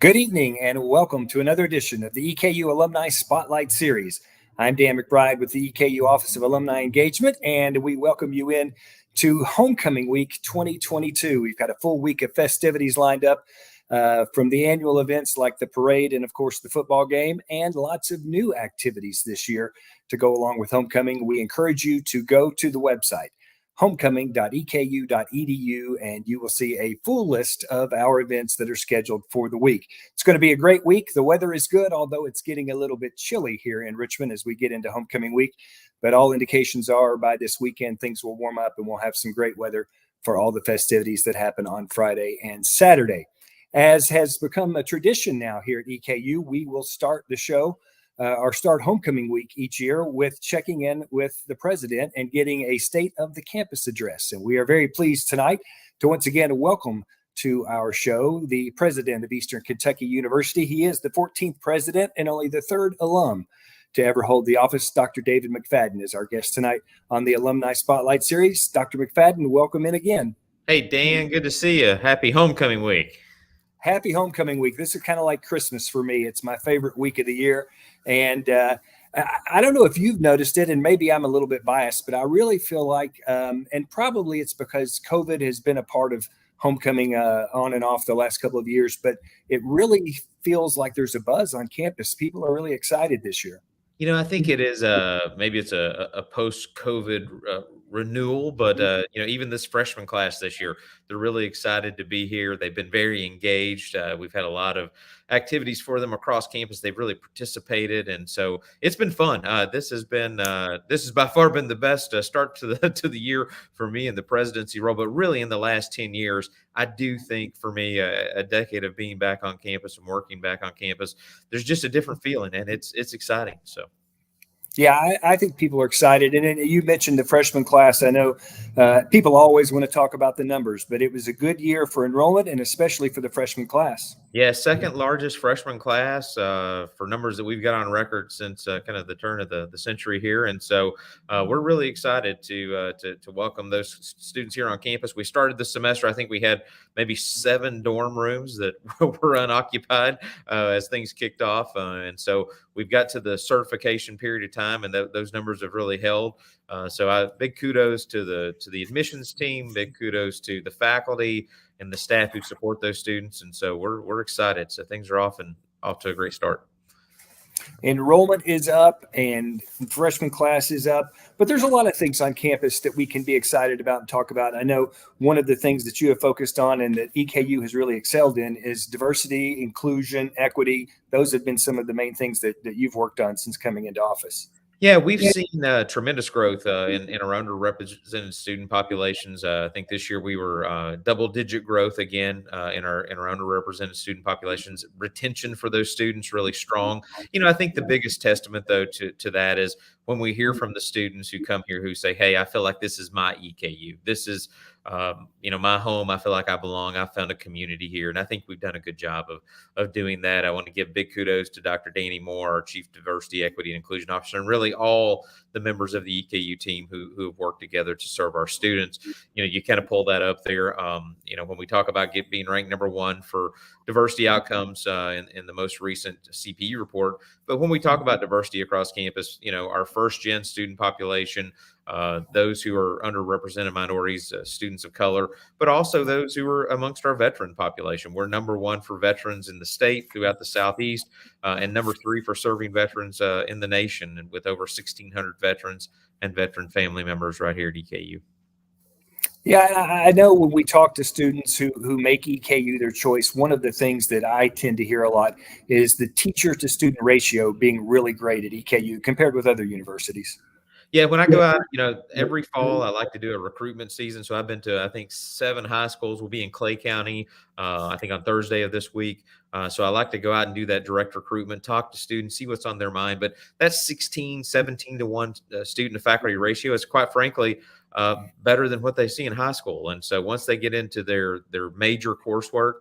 Good evening and welcome to another edition of the EKU Alumni Spotlight Series. I'm Dan McBride with the EKU Office of Alumni Engagement, and we welcome you in to Homecoming Week 2022. We've got a full week of festivities lined up from the annual events like the parade and, of course, the football game, and lots of new activities this year to go along with Homecoming. We encourage you to go to the website, homecoming.eku.edu, and you will see a full list of our events that are scheduled for the week. It's going to be a great week. The weather is good, although it's getting a little bit chilly here in Richmond as we get into Homecoming Week. But all indications are by this weekend, things will warm up and we'll have some great weather for all the festivities that happen on Friday and Saturday. As has become a tradition now here at EKU, we will start the show start Homecoming Week each year with checking in with the president and getting a state of the campus address. And we are very pleased tonight to once again welcome to our show the president of Eastern Kentucky University. He is the 14th president and only the third alum to ever hold the office. Dr. David McFaddin is our guest tonight on the Alumni Spotlight Series. Dr. McFaddin, welcome in again. Hey, Dan, good to see you. Happy Homecoming Week. Happy Homecoming Week. This is kind of like Christmas for me. It's my favorite week of the year. And I don't know if you've noticed it, and maybe I'm a little bit biased, but I really feel like, and probably it's because COVID has been a part of homecoming on and off the last couple of years, but it really feels like there's a buzz on campus. People are really excited this year. You know, I think it is maybe it's a post-COVID renewal, but even this freshman class this year, they're really excited to be here. They've been very engaged. We've had a lot of activities for them across campus. They've really participated, and so it's been fun. This has by far been the best start to the year for me in the presidency role. But really, in the last 10 years, I do think for me, a decade of being back on campus and working back on campus, there's just a different feeling, and it's exciting. So. Yeah, I think people are excited. And you mentioned the freshman class. I know people always want to talk about the numbers, but it was a good year for enrollment and especially for the freshman class. Yeah, second largest freshman class for numbers that we've got on record since kind of the turn of the century here. And so we're really excited to welcome those students here on campus. We started the semester, I think we had maybe 7 dorm rooms that were unoccupied as things kicked off. And so we've got to the certification period of time, and those numbers have really held. So big kudos to the admissions team, big kudos to the faculty and the staff who support those students. And so we're excited. So things are off to a great start. Enrollment is up and freshman class is up, but there's a lot of things on campus that we can be excited about and talk about. I know one of the things that you have focused on and that EKU has really excelled in is diversity, inclusion, equity. Those have been some of the main things that you've worked on since coming into office. Yeah, we've seen tremendous growth in our underrepresented student populations. I think this year we were double-digit growth again in our underrepresented student populations. Retention for those students really strong. I think the biggest testament though to that is when we hear from the students who come here who say, "Hey, I feel like this is my EKU. This is my home. I feel like I belong. I found a community here." And I think we've done a good job of doing that. I want to give big kudos to Dr. Danny Moore, our Chief Diversity, Equity, and Inclusion Officer, and really all the members of the EKU team who have worked together to serve our students. You kind of pull that up there. When we talk about being ranked number 1 for diversity outcomes in the most recent CPE report, but when we talk about diversity across campus, our first-gen student population, those who are underrepresented minorities, students of color, but also those who are amongst our veteran population. We're number 1 for veterans in the state throughout the Southeast, and number 3 for serving veterans in the nation, and with over 1,600 veterans and veteran family members right here at EKU. Yeah, I know when we talk to students who make EKU their choice, one of the things that I tend to hear a lot is the teacher to student ratio being really great at EKU compared with other universities. Yeah, when I go out, every fall I like to do a recruitment season. So I've been to, I think, 7 high schools. We'll be in Clay County, I think on Thursday of this week. So I like to go out and do that direct recruitment, talk to students, see what's on their mind. But that 17 to 1 student to faculty ratio is quite frankly better than what they see in high school. And so once they get into their major coursework,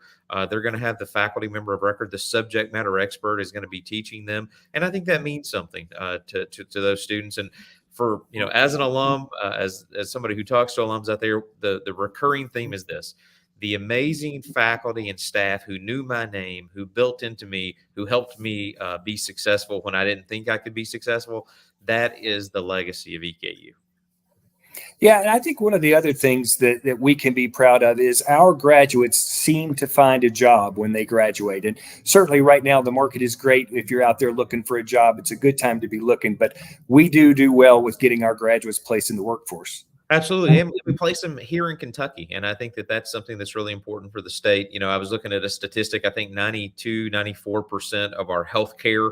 they're going to have the faculty member of record. The subject matter expert is going to be teaching them. And I think that means something to those students. And for, as an alum, as somebody who talks to alums out there, the recurring theme is this. the amazing faculty and staff who knew my name, who built into me, who helped me be successful when I didn't think I could be successful. That is the legacy of EKU. Yeah, and I think one of the other things that we can be proud of is our graduates seem to find a job when they graduate. And certainly right now, the market is great. If you're out there looking for a job, it's a good time to be looking. But we do well with getting our graduates placed in the workforce. Absolutely. And we place them here in Kentucky. And I think that that's something that's really important for the state. I was looking at a statistic. I think 94% of our healthcare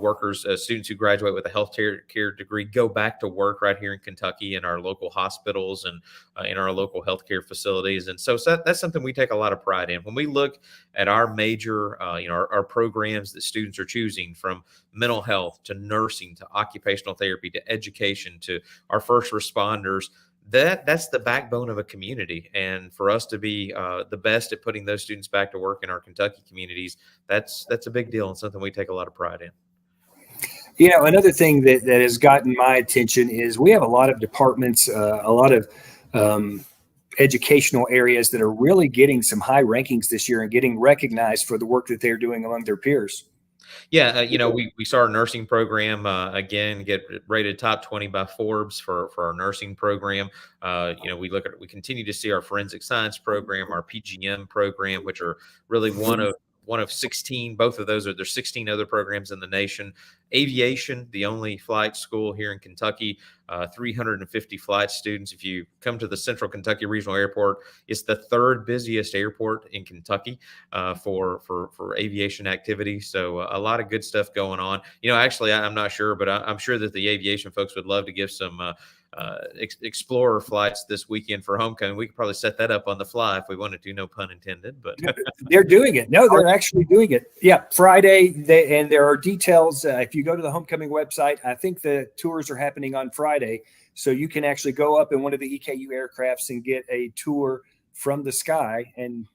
workers, students who graduate with a healthcare degree, go back to work right here in Kentucky in our local hospitals and in our local healthcare facilities. And so that's something we take a lot of pride in. When we look at our major, our programs that students are choosing, from mental health to nursing to occupational therapy to education to our first responders, that's the backbone of a community. And for us to be the best at putting those students back to work in our Kentucky communities, that's a big deal and something we take a lot of pride in. Another thing that has gotten my attention is we have a lot of departments, a lot of educational areas that are really getting some high rankings this year and getting recognized for the work that they're doing among their peers. Yeah, we saw our nursing program again get rated top 20 by Forbes for our nursing program. We continue to see our forensic science program, our PGM program, which are really one of 16. Both of those there's 16 other programs in the nation. Aviation, the only flight school here in Kentucky, 350 flight students. If you come to the Central Kentucky Regional Airport, it's the third busiest airport in Kentucky for aviation activity. So a lot of good stuff going on. Actually, I'm not sure, but I'm sure that the aviation folks would love to give some Explorer flights this weekend for homecoming. We could probably set that up on the fly if we wanted to, no pun intended, but they're doing it. No, they're actually doing it. Yeah. Friday. And there are details. If you go to the homecoming website, I think the tours are happening on Friday. So you can actually go up in one of the EKU aircrafts and get a tour from the sky. And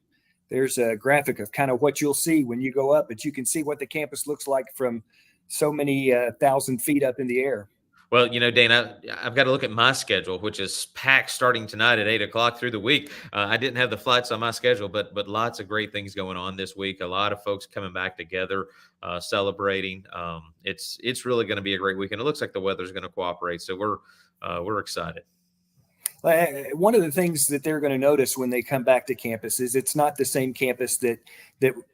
there's a graphic of kind of what you'll see when you go up, but you can see what the campus looks like from so many 1,000 feet up in the air. Well, Dane, I've got to look at my schedule, which is packed starting tonight at 8 o'clock through the week. I didn't have the flights on my schedule, but lots of great things going on this week. A lot of folks coming back together, celebrating. It's really going to be a great weekend. It looks like the weather's going to cooperate, so we're excited. One of the things that they're going to notice when they come back to campus is it's not the same campus that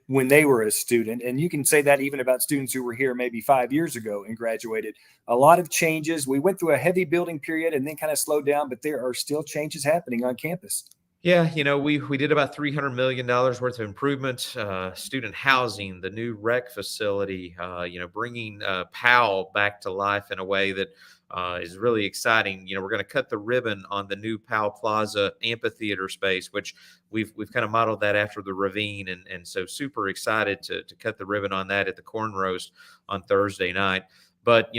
when they were a student. And you can say that even about students who were here maybe 5 years ago and graduated. A lot of changes. We went through a heavy building period and then kind of slowed down, but there are still changes happening on campus. Yeah, we did about $300 million worth of improvements, student housing, the new rec facility, bringing PAL back to life in a way that is really exciting. We're going to cut the ribbon on the new PAL Plaza amphitheater space, which we've kind of modeled that after the ravine. And so super excited to cut the ribbon on that at the corn roast on Thursday night. But,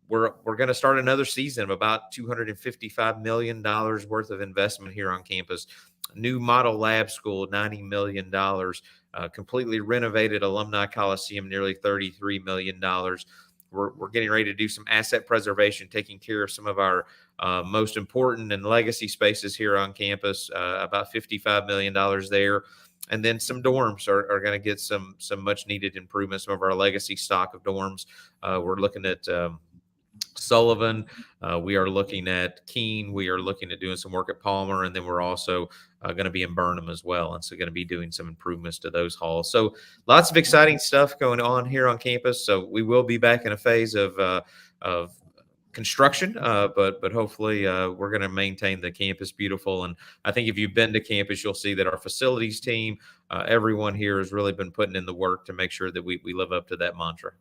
we're going to start another season of about $255 million worth of investment here on campus. New model lab school, $90 million. Completely renovated Alumni Coliseum, nearly $33 million. We're getting ready to do some asset preservation, taking care of some of our most important and legacy spaces here on campus, about $55 million there. And then some dorms are going to get some much needed improvements, some of our legacy stock of dorms. We're looking at Sullivan. We are looking at Keene. We are looking at doing some work at Palmer. And then we're also going to be in Burnham as well. And so going to be doing some improvements to those halls. So lots of exciting stuff going on here on campus. So we will be back in a phase of construction, but hopefully we're going to maintain the campus beautiful. And I think if you've been to campus, you'll see that our facilities team, everyone here has really been putting in the work to make sure that we live up to that mantra.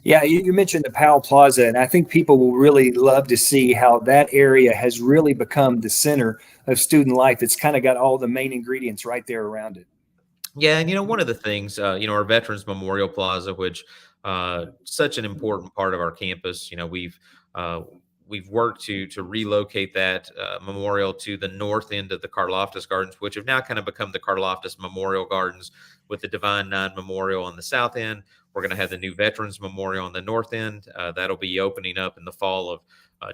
Yeah, you mentioned the Powell Plaza, and I think people will really love to see how that area has really become the center of student life. It's kind of got all the main ingredients right there around it. Yeah, and one of the things, our Veterans Memorial Plaza, which such an important part of our campus. We've worked to relocate that memorial to the north end of the Karloftis Gardens, which have now kind of become the Karloftis Memorial Gardens, with the Divine Nine Memorial on the south end. We're going to have the new Veterans Memorial on the north end. That'll be opening up in the fall of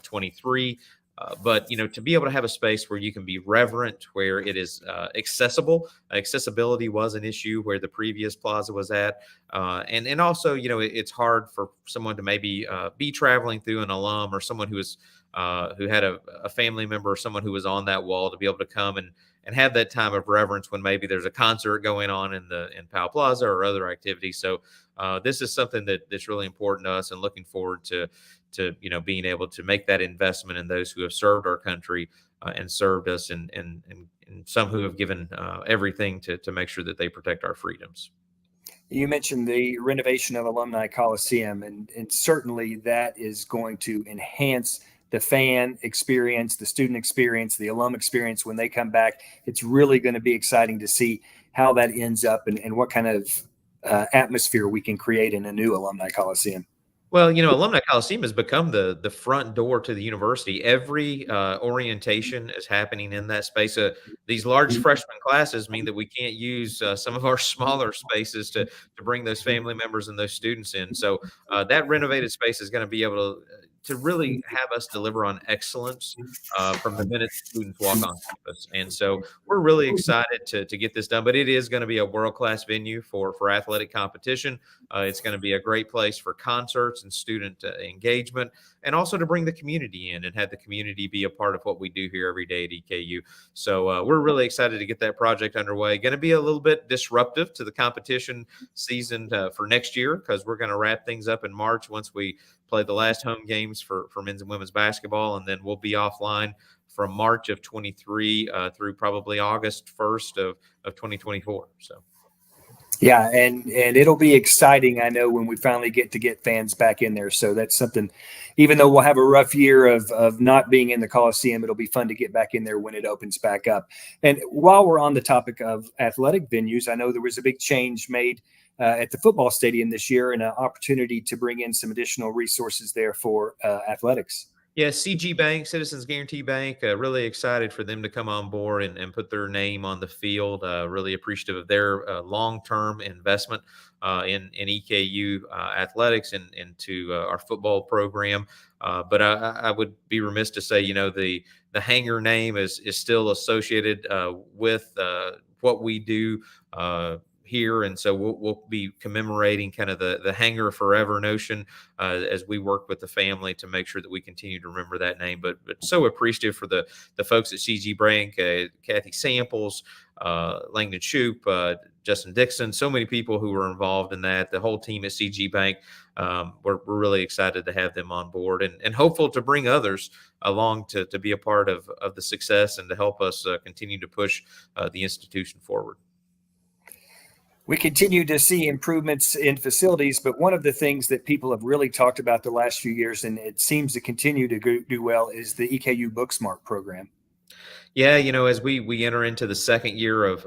23. But to be able to have a space where you can be reverent, where it is accessible. Accessibility was an issue where the previous plaza was at, and also it's hard for someone to maybe be traveling through an alum or someone who had a family member or someone who was on that wall to be able to come and have that time of reverence when maybe there's a concert going on in Powell Plaza or other activities. So this is something that's really important to us, and looking forward to being able to make that investment in those who have served our country and served us, and some who have given everything to make sure that they protect our freedoms. You mentioned the renovation of Alumni Coliseum, and certainly that is going to enhance the fan experience, the student experience, the alum experience when they come back. It's really going to be exciting to see how that ends up and what kind of atmosphere we can create in a new Alumni Coliseum. Well, Alumni Coliseum has become the front door to the university. Every orientation is happening in that space. These large freshman classes mean that we can't use some of our smaller spaces to bring those family members and those students in. So that renovated space is going to be able to really have us deliver on excellence from the minute students walk on campus. And so we're really excited to get this done. But it is going to be a world-class venue for athletic competition. It's going to be a great place for concerts and student engagement, and also to bring the community in and have the community be a part of what we do here every day at EKU. So we're really excited to get that project underway. Going to be a little bit disruptive to the competition season for next year, because we're going to wrap things up in March once we play the last home games for men's and women's basketball, and then we'll be offline from March of 23 through probably August 1st of 2024. So. Yeah, and it'll be exciting, I know, when we finally get fans back in there. So that's something, even though we'll have a rough year of not being in the Coliseum, it'll be fun to get back in there when it opens back up. And while we're on the topic of athletic venues, I know there was a big change made at the football stadium this year, and an opportunity to bring in some additional resources there for athletics. Yeah, CG Bank, Citizens Guarantee Bank, really excited for them to come on board and put their name on the field. Really appreciative of their long-term investment in EKU athletics and into our football program. But I would be remiss to say, the hangar name is still associated with what we do here, and so we'll be commemorating kind of the hangar forever notion as we work with the family to make sure that we continue to remember that name. But so appreciative for the folks at CG Bank, Kathy Samples, Langdon Shoup, Justin Dixon, so many people who were involved in that. The whole team at CG Bank, we're really excited to have them on board, and hopeful to bring others along to be a part of the success and to help us continue to push the institution forward. We continue to see improvements in facilities, but one of the things that people have really talked about the last few years, and it seems to continue to do well, is the EKU Booksmart program. Yeah, as we enter into the second year of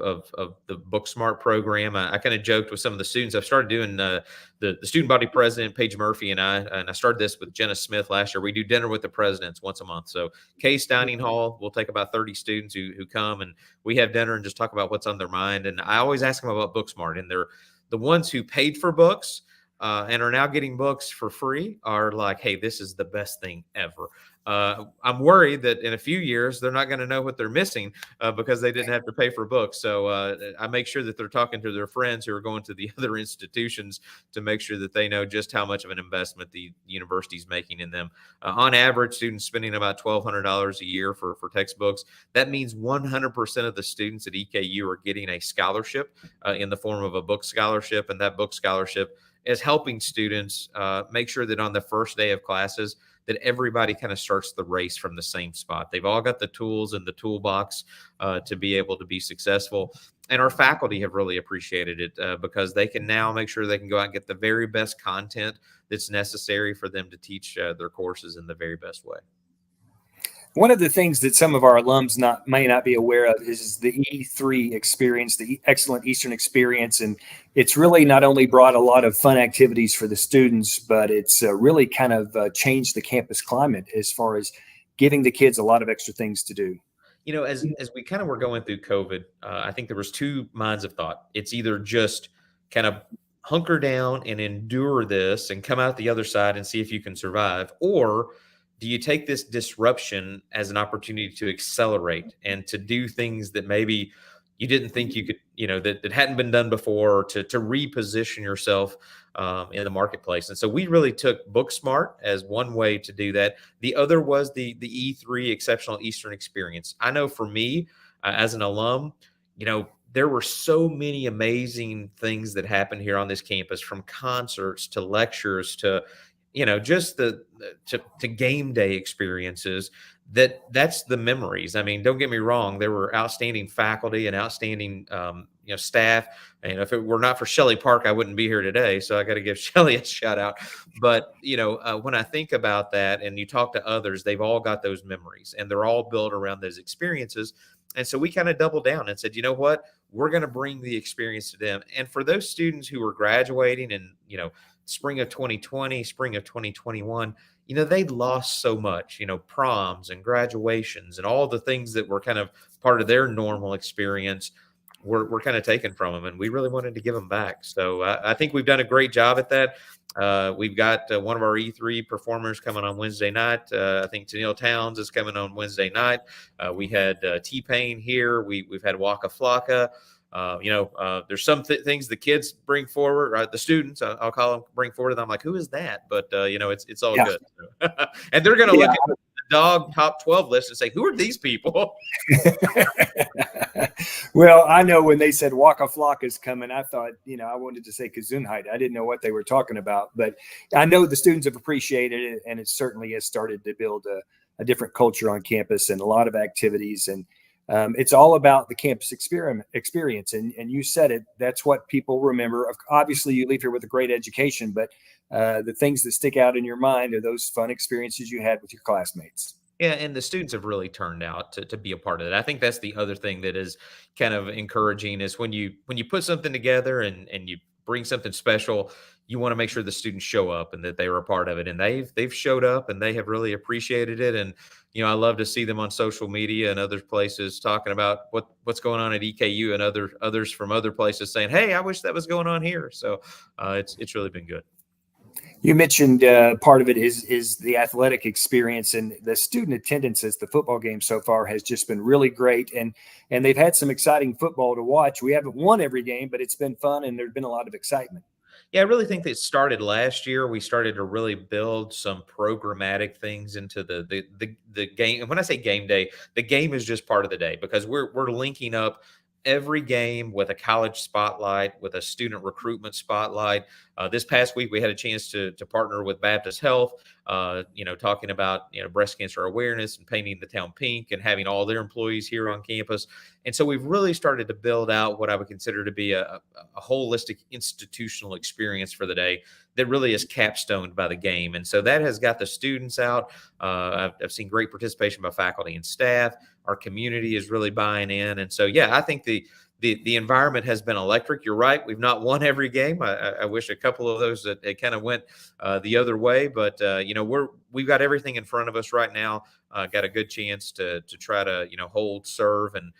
the Booksmart program, I kind of joked with some of the students. I've started doing the student body president, Paige Murphy, and I started this with Jenna Smith last year. We do dinner with the presidents once a month. So Case Dining Hall, we'll take about 30 students who come, and we have dinner and just talk about what's on their mind. And I always ask them about Booksmart, and they're the ones who paid for books and are now getting books for free are like, hey, this is the best thing ever. I'm worried that in a few years, they're not going to know what they're missing because they didn't have to pay for books. So I make sure that they're talking to their friends who are going to the other institutions to make sure that they know just how much of an investment the university is making in them. On average, students spending about $1,200 a year for textbooks. That means 100% of the students at EKU are getting a scholarship in the form of a book scholarship, and that book scholarship is helping students make sure that on the first day of classes, that everybody kind of starts the race from the same spot. They've all got the tools in the toolbox to be able to be successful. And our faculty have really appreciated it because they can now make sure they can go out and get the very best content that's necessary for them to teach their courses in the very best way. One of the things that some of our alums may not be aware of is the E3 experience, the Excellent Eastern Experience. And it's really not only brought a lot of fun activities for the students, but it's really kind of changed the campus climate as far as giving the kids a lot of extra things to do. As we kind of were going through COVID, I think there was two minds of thought. It's either just kind of hunker down and endure this and come out the other side and see if you can survive, or do you take this disruption as an opportunity to accelerate and to do things that maybe you didn't think you could, that hadn't been done before, or to reposition yourself in the marketplace? And so we really took Booksmart as one way to do that. The other was the E3 Exceptional Eastern Experience. I know for me, as an alum, there were so many amazing things that happened here on this campus, from concerts to lectures to, just to game day experiences. That's the memories. I mean, don't get me wrong. There were outstanding faculty and outstanding, staff. And if it were not for Shelley Park, I wouldn't be here today. So I got to give Shelley a shout out. But, when I think about that and you talk to others, they've all got those memories and they're all built around those experiences. And so we kind of doubled down and said, you know what, we're going to bring the experience to them. And for those students who were graduating in, spring of 2020, spring of 2021, they'd lost so much, proms and graduations and all the things that were kind of part of their normal experience were kind of taken from them. And we really wanted to give them back. So I think we've done a great job at that. We've got one of our E3 performers coming on Wednesday night. I think Tennille Towns is coming on Wednesday night. We had T-Pain here. We've had Waka Flocka. There's some things the kids bring forward, right? The students, I'll call them, bring forward. And I'm like, who is that? But, it's all good. And they're going to look at the dog top 12 list and say, who are these people? Well, I know when they said Waka Flocka is coming, I thought, I wanted to say Gesundheit. I didn't know what they were talking about, but I know the students have appreciated it, and it certainly has started to build a different culture on campus and a lot of activities. And it's all about the campus experience. And you said it, that's what people remember. Obviously, you leave here with a great education, but the things that stick out in your mind are those fun experiences you had with your classmates. Yeah, and the students have really turned out to be a part of it. I think that's the other thing that is kind of encouraging, is when you put something together and you bring something special, you want to make sure the students show up and that they were a part of it. And they've showed up and they have really appreciated it. And I love to see them on social media and other places talking about what's going on at EKU, and others from other places saying, "Hey, I wish that was going on here." So it's really been good. You mentioned part of it is the athletic experience, and the student attendance at the football game so far has just been really great. And they've had some exciting football to watch. We haven't won every game, but it's been fun and there's been a lot of excitement. Yeah, I really think that started last year. We started to really build some programmatic things into the game. And when I say game day, the game is just part of the day, because we're linking up every game with a college spotlight, with a student recruitment spotlight. This past week, we had a chance to partner with Baptist Health, talking about, breast cancer awareness and painting the town pink and having all their employees here on campus. And so we've really started to build out what I would consider to be a holistic institutional experience for the day that really is capstoned by the game. And so that has got the students out. I've seen great participation by faculty and staff. Our community is really buying in. And so, yeah, I think the environment has been electric. You're right. We've not won every game. I wish a couple of those that it kind of went the other way, but we've got everything in front of us right now. Got a good chance to try to, hold serve and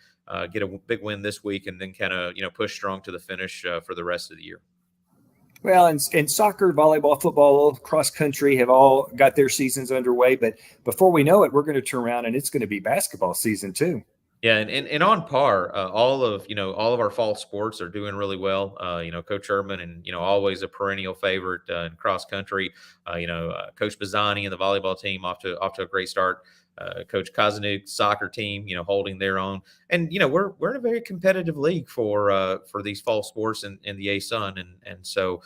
get a big win this week, and then kind of, push strong to the finish for the rest of the year. Well, and soccer, volleyball, football, cross country have all got their seasons underway. But before we know it, we're going to turn around and it's going to be basketball season too. Yeah, and on par, all of our fall sports are doing really well. Coach Urban, and always a perennial favorite in cross country. Coach Bazzani and the volleyball team off to a great start. Coach Kazanuk's soccer team, holding their own, and we're in a very competitive league for these fall sports in the ASUN, and so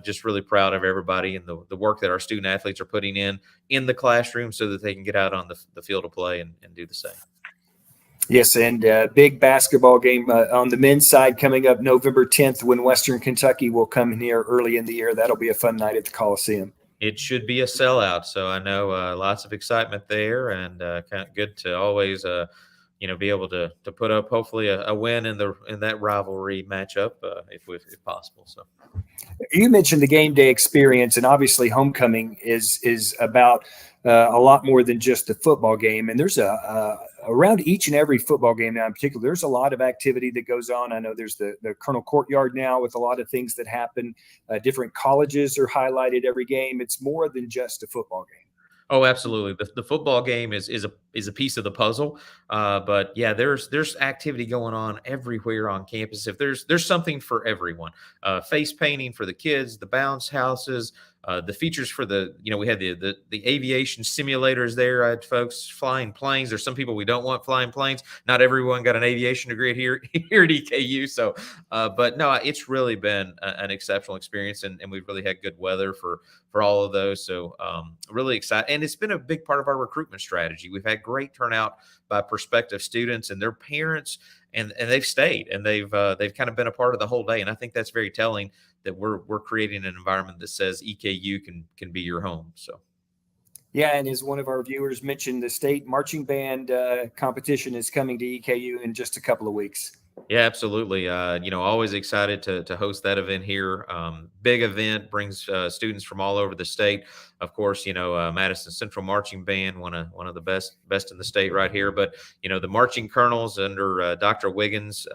just really proud of everybody and the work that our student athletes are putting in the classroom so that they can get out on the field of play and do the same. Yes, and big basketball game on the men's side coming up November 10th, when Western Kentucky will come in here early in the year. That'll be a fun night at the Coliseum. It should be a sellout, so I know lots of excitement there, and kind of good to always be able to put up hopefully a win in that rivalry matchup if possible. So you mentioned the game day experience, and obviously homecoming is about a lot more than just the football game. And there's around each and every football game now in particular, there's a lot of activity that goes on. I know there's the Colonel Courtyard now with a lot of things that happen. Different colleges are highlighted every game. It's more than just a football game. Oh, absolutely. The football game is a piece of the puzzle. But yeah, there's activity going on everywhere on campus. If there's something for everyone. Face painting for the kids, the bounce houses, the features for we had the aviation simulators there. I had folks flying planes. There's some people we don't want flying planes. Not everyone got an aviation degree here here at EKU. So, but no, it's really been an exceptional experience, and we've really had good weather for all of those. So really excited. And it's been a big part of our recruitment strategy. We've had great turnout by prospective students and their parents, and they've stayed, and they've kind of been a part of the whole day. And I think that's very telling that we're creating an environment that says EKU can be your home. So. Yeah, and as one of our viewers mentioned, the state marching band competition is coming to EKU in just a couple of weeks. Yeah, absolutely. Always excited to host that event here. Big event, brings students from all over the state. Of course, Madison Central Marching Band, one of the best in the state right here. But the marching colonels under Dr. Wiggins,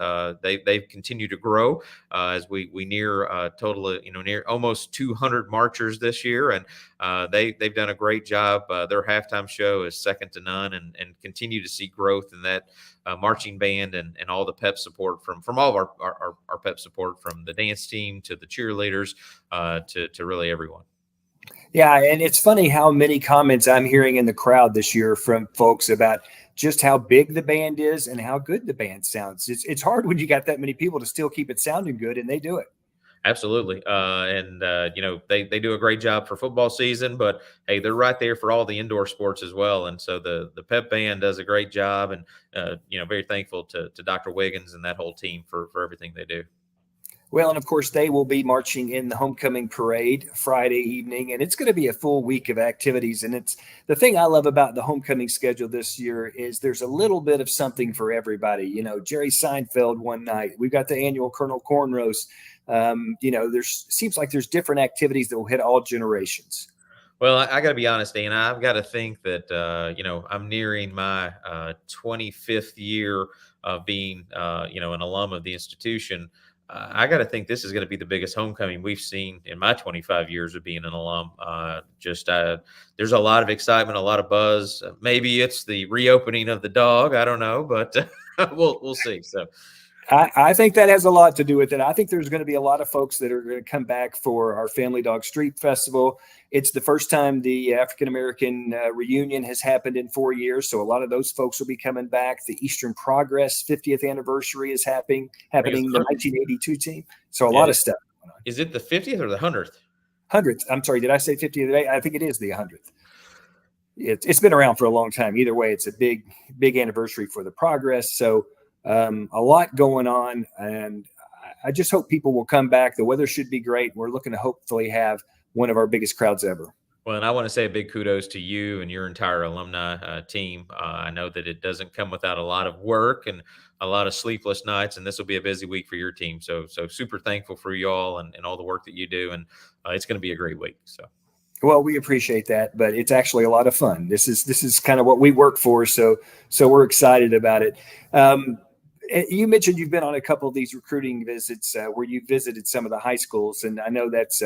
they've continued to grow as we near a total of near almost 200 marchers this year, and they've done a great job. Their halftime show is second to none, and continue to see growth in that marching band and all the pep support from all of our pep support, from the dance team to the cheerleaders to really everyone. Yeah, and it's funny how many comments I'm hearing in the crowd this year from folks about just how big the band is and how good the band sounds. It's hard when you got that many people to still keep it sounding good, and they do it. Absolutely. They do a great job for football season, but hey, they're right there for all the indoor sports as well. And so the pep band does a great job, and very thankful to Dr. Wiggins and that whole team for everything they do. Well, and of course, they will be marching in the homecoming parade Friday evening, and it's going to be a full week of activities. And it's the thing I love about the homecoming schedule this year is there's a little bit of something for everybody. Jerry Seinfeld one night. We've got the annual Colonel Cornrows. There's seems like there's different activities that will hit all generations. Well, I got to be honest, Dana. I've got to think that I'm nearing my 25th year of being an alum of the institution. I got to think this is going to be the biggest homecoming we've seen in my 25 years of being an alum. There's a lot of excitement, a lot of buzz. Maybe it's the reopening of the dog. I don't know, but we'll see. So. I think that has a lot to do with it. I think there's going to be a lot of folks that are going to come back for our Family Dog Street Festival. It's the first time the African-American reunion has happened in 4 years. So a lot of those folks will be coming back. The Eastern Progress 50th anniversary is happening, the 1982 team. So a lot of stuff going on. Is it the 50th or the 100th? 100th. I'm sorry. Did I say 50th? I think it is the 100th. It's been around for a long time. Either way, it's a big anniversary for the Progress. So a lot going on, and I just hope people will come back. The weather should be great. We're looking to hopefully have one of our biggest crowds ever. Well, and I want to say a big kudos to you and your entire alumni team. I know that it doesn't come without a lot of work and a lot of sleepless nights, and this will be a busy week for your team. So super thankful for you all and all the work that you do, and it's going to be a great week. So. Well, we appreciate that, but it's actually a lot of fun. This is kind of what we work for, so we're excited about it. You mentioned you've been on a couple of these recruiting visits where you visited some of the high schools, and I know that's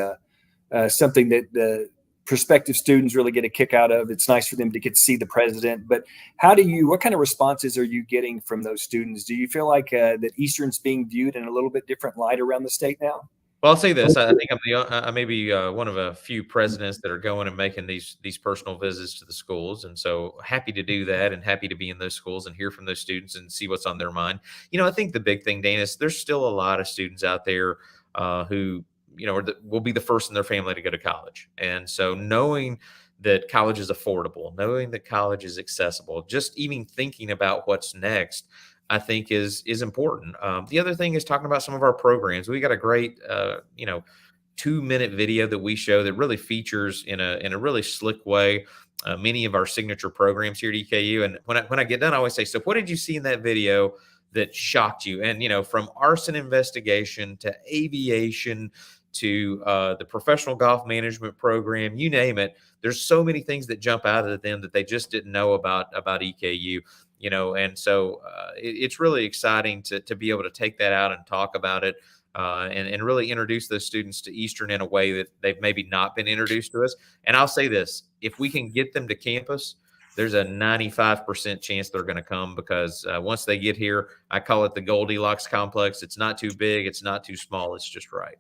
something that the prospective students really get a kick out of. It's nice for them to get to see the president. But what kind of responses are you getting from those students? Do you feel like that Eastern's being viewed in a little bit different light around the state now? Well, I'll say this. I think I may be one of a few presidents that are going and making these personal visits to the schools. And so happy to do that and happy to be in those schools and hear from those students and see what's on their mind. I think the big thing, Dana, is there's still a lot of students out there who, will be the first in their family to go to college. And so knowing that college is affordable, knowing that college is accessible, just even thinking about what's next, I think is important. The other thing is talking about some of our programs. We got a great, 2-minute video that we show that really features in a really slick way many of our signature programs here at EKU. And when I get done, I always say, so what did you see in that video that shocked you? And, from arson investigation to aviation to the professional golf management program, you name it, there's so many things that jump out at them that they just didn't know about EKU. And so it's really exciting to be able to take that out and talk about it. and really introduce those students to Eastern in a way that they've maybe not been introduced to us. And I'll say this, if we can get them to campus, there's a 95% chance they're going to come, because once they get here, I call it the Goldilocks complex. It's not too big. It's not too small. It's just right.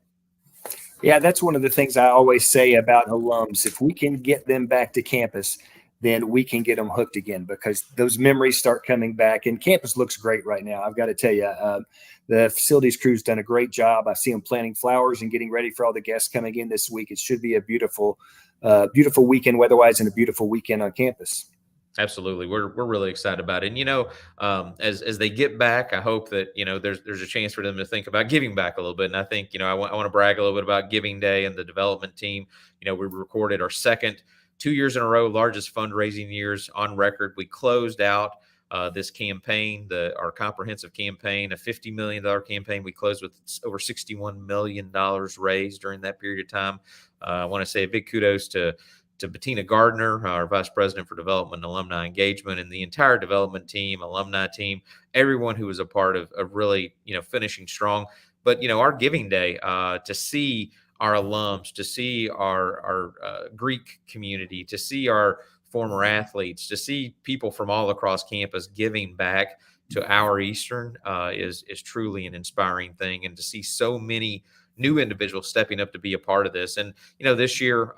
Yeah, that's one of the things I always say about alums. If we can get them back to campus, then we can get them hooked again, because those memories start coming back. And campus looks great right now. I've got to tell you, the facilities crew's done a great job. I see them planting flowers and getting ready for all the guests coming in this week. It should be a beautiful weekend weather-wise, and a beautiful weekend on campus. Absolutely. We're really excited about it. And, as they get back, I hope that, there's a chance for them to think about giving back a little bit. And I think, I want to brag a little bit about Giving Day and the development team. We recorded our second 2 years in a row, largest fundraising years on record. We closed out this campaign, our comprehensive campaign, a $50 million campaign. We closed with over $61 million raised during that period of time. I want to say a big kudos to Bettina Gardner, our Vice President for Development and Alumni Engagement, and the entire development team, alumni team, everyone who was a part of really, finishing strong. But, our Giving Day, to see our alums, to see our Greek community, to see our former athletes, to see people from all across campus giving back to our Eastern is truly an inspiring thing. And to see so many new individuals stepping up to be a part of this. And, this year,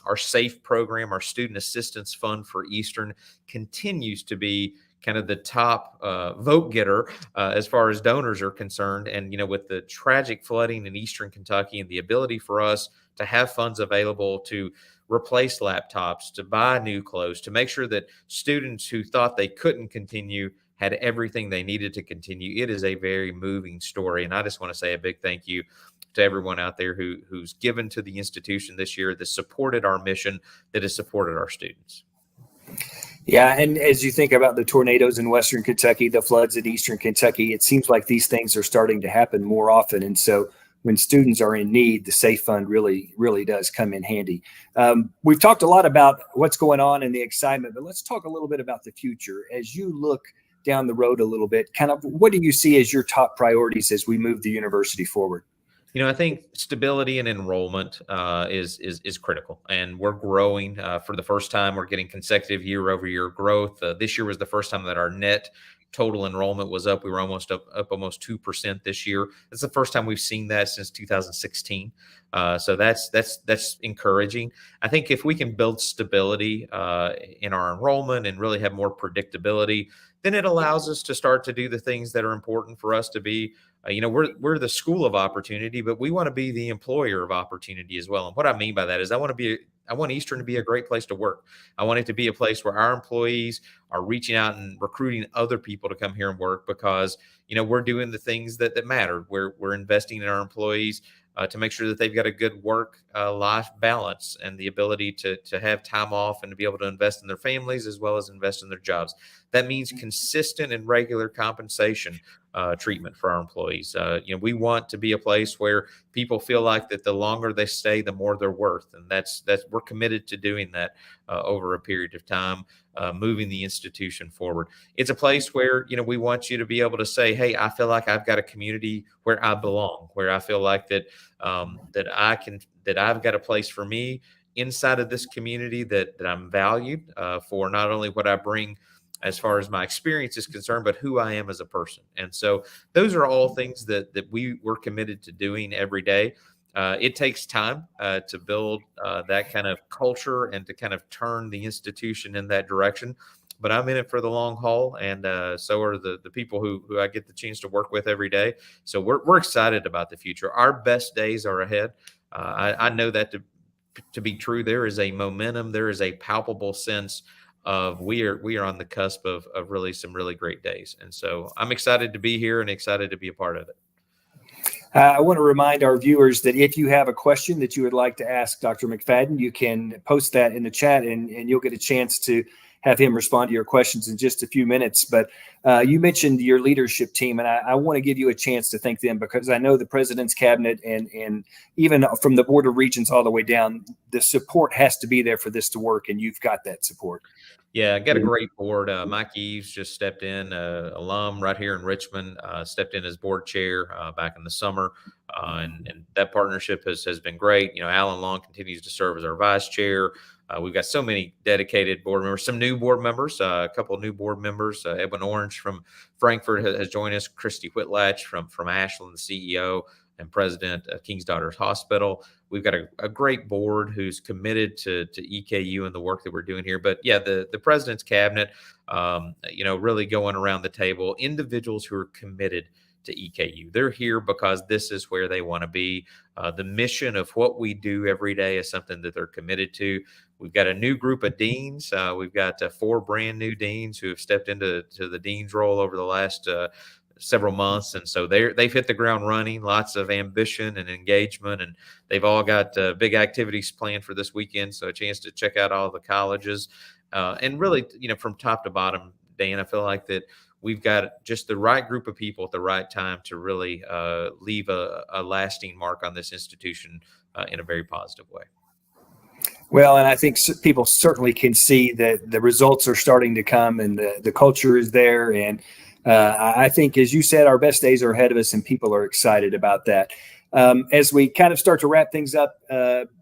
our SAFE program, our Student Assistance Fund for Eastern, continues to be kind of the top vote getter as far as donors are concerned. And, with the tragic flooding in Eastern Kentucky and the ability for us to have funds available to replace laptops, to buy new clothes, to make sure that students who thought they couldn't continue had everything they needed to continue. It is a very moving story. And I just want to say a big thank you to everyone out there who's given to the institution this year, that supported our mission, that has supported our students. Yeah, and as you think about the tornadoes in Western Kentucky, the floods in Eastern Kentucky, it seems like these things are starting to happen more often. And so when students are in need, the SAFE Fund really, really does come in handy. We've talked a lot about what's going on and the excitement, but let's talk a little bit about the future. As you look down the road a little bit, kind of what do you see as your top priorities as we move the university forward? I think stability and enrollment is critical, and we're growing for the first time. We're getting consecutive year-over-year growth. This year was the first time that our net total enrollment was up. We were almost up almost 2% this year. It's the first time we've seen that since 2016. So that's encouraging. I think if we can build stability in our enrollment and really have more predictability, then it allows us to start to do the things that are important for us to be. We're the school of opportunity, but we want to be the employer of opportunity as well. And what I mean by that is I want Eastern to be a great place to work. I want it to be a place where our employees are reaching out and recruiting other people to come here and work, because, we're doing the things that matter. We're investing in our employees to make sure that they've got a good work-life balance and the ability to have time off and to be able to invest in their families as well as invest in their jobs. That means consistent and regular compensation treatment for our employees. We want to be a place where people feel like that the longer they stay, the more they're worth. And that's we're committed to doing that over a period of time, moving the institution forward. It's a place where, we want you to be able to say, hey, I feel like I've got a community where I belong, where I feel like that I've got a place for me inside of this community, that I'm valued for not only what I bring as far as my experience is concerned, but who I am as a person. And so those are all things that we're committed to doing every day. It takes time to build that kind of culture and to kind of turn the institution in that direction. But I'm in it for the long haul, and so are the people who I get the chance to work with every day. So we're excited about the future. Our best days are ahead. I know that to be true. There is a momentum. There is a palpable sense of we are on the cusp of really some really great days. And so I'm excited to be here and excited to be a part of it. I want to remind our viewers that if you have a question that you would like to ask Dr. McFaddin, you can post that in the chat, and you'll get a chance to have him respond to your questions in just a few minutes. But you mentioned your leadership team, and I want to give you a chance to thank them, because I know the president's cabinet and even from the board of regents all the way down, the support has to be there for this to work, and you've got that support. Yeah, got a great board. Mike Eves just stepped in, alum right here in Richmond, stepped in as board chair back in the summer, and that partnership has been great. Alan Long continues to serve as our vice chair. We've got so many dedicated board members, some new board members, a couple of new board members. Edwin Orange from Frankfurt has joined us. Christy Whitlatch from Ashland, the CEO and president of King's Daughters Hospital. We've got a great board who's committed to EKU and the work that we're doing here. But yeah, the president's cabinet, really going around the table, individuals who are committed to EKU. They're here because this is where they want to be. The mission of what we do every day is something that they're committed to. We've got a new group of deans. We've got 4 brand new deans who have stepped into the dean's role over the last several months, and so they've hit the ground running. Lots of ambition and engagement, and they've all got big activities planned for this weekend. So a chance to check out all the colleges, and really, from top to bottom, Dan, I feel like that we've got just the right group of people at the right time to really leave a lasting mark on this institution in a very positive way. Well, and I think people certainly can see that the results are starting to come, and the culture is there. And I think, as you said, our best days are ahead of us, and people are excited about that. As we kind of start to wrap things up,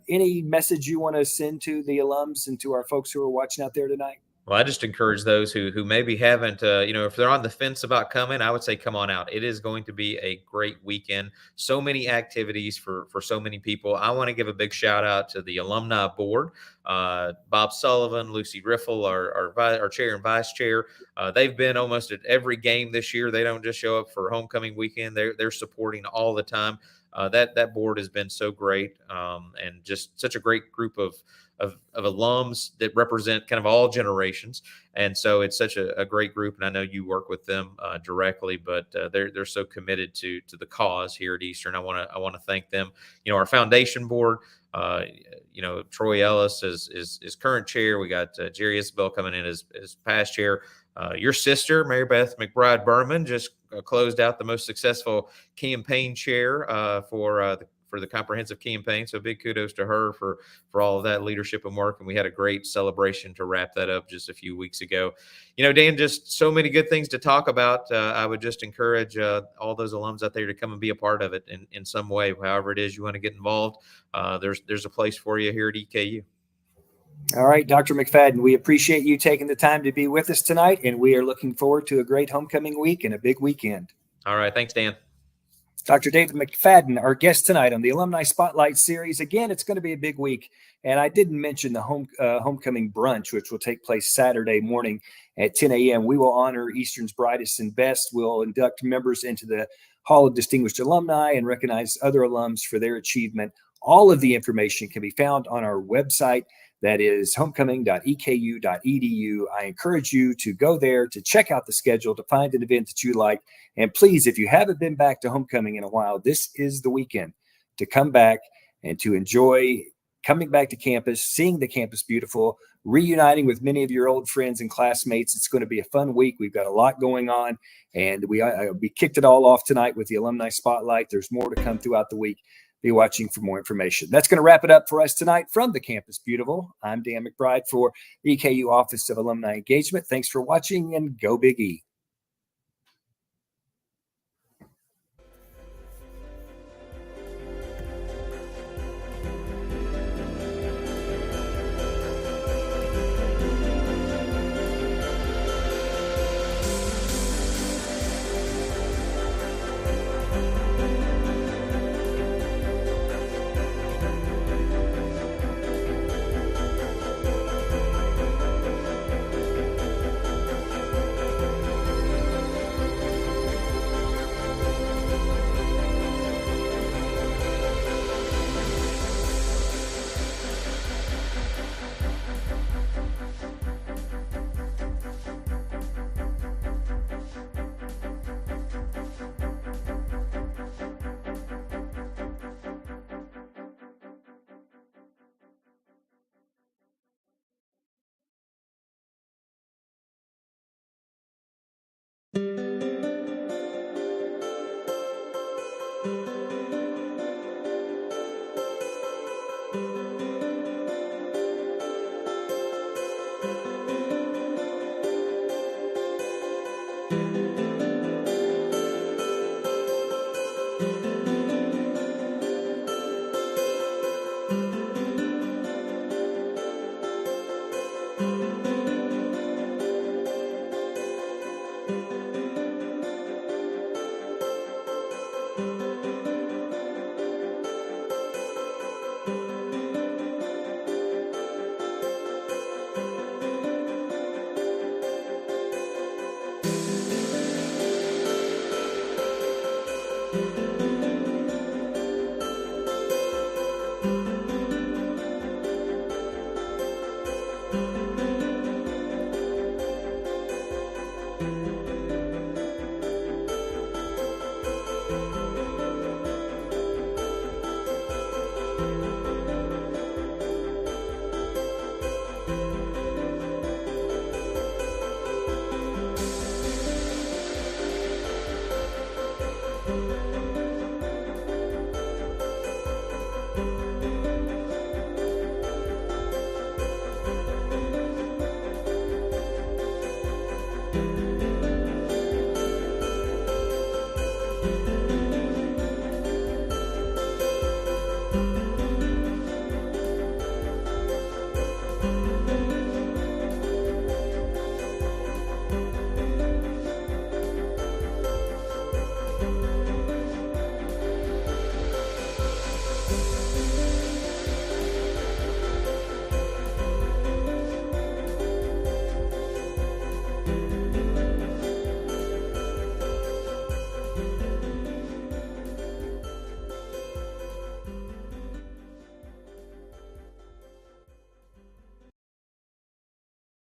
any message you want to send to the alums and to our folks who are watching out there tonight? Well, I just encourage those who maybe haven't, if they're on the fence about coming, I would say come on out. It is going to be a great weekend. So many activities for so many people. I want to give a big shout out to the alumni board, Bob Sullivan, Lucy Riffle, our chair and vice chair. They've been almost at every game this year. They don't just show up for homecoming weekend. They're supporting all the time. That board has been so great, and just such a great group of alums that represent kind of all generations. And so it's such a great group. And I know you work with them directly, but they're so committed to the cause here at Eastern. I want to thank them. Our foundation board, Troy Ellis is current chair. We got Jerry Isabel coming in as past chair. Your sister, Mary Beth McBride Berman, just closed out the most successful campaign chair for the comprehensive campaign. So big kudos to her for all of that leadership and work. And we had a great celebration to wrap that up just a few weeks ago. Dan, just so many good things to talk about. I would just encourage all those alums out there to come and be a part of it in some way, however it is you want to get involved. There's a place for you here at EKU. All right, Dr. McFaddin, we appreciate you taking the time to be with us tonight, and we are looking forward to a great homecoming week and a big weekend. All right. Thanks, Dan. Dr. David McFaddin, our guest tonight on the Alumni Spotlight Series. Again, it's going to be a big week, and I didn't mention the homecoming brunch, which will take place Saturday morning at 10 a.m. We will honor Eastern's brightest and best. We'll induct members into the Hall of Distinguished Alumni and recognize other alums for their achievement. All of the information can be found on our website. That is homecoming.eku.edu. I encourage you to go there to check out the schedule, to find an event that you like. And please, if you haven't been back to homecoming in a while, this is the weekend to come back and to enjoy coming back to campus, seeing the campus beautiful, reuniting with many of your old friends and classmates. It's going to be a fun week. We've got a lot going on, and we kicked it all off tonight with the Alumni Spotlight. There's more to come throughout the week. Be watching for more information. That's going to wrap it up for us tonight from the Campus Beautiful. I'm Dan McBride for the EKU Office of Alumni Engagement. Thanks for watching, and go Big E.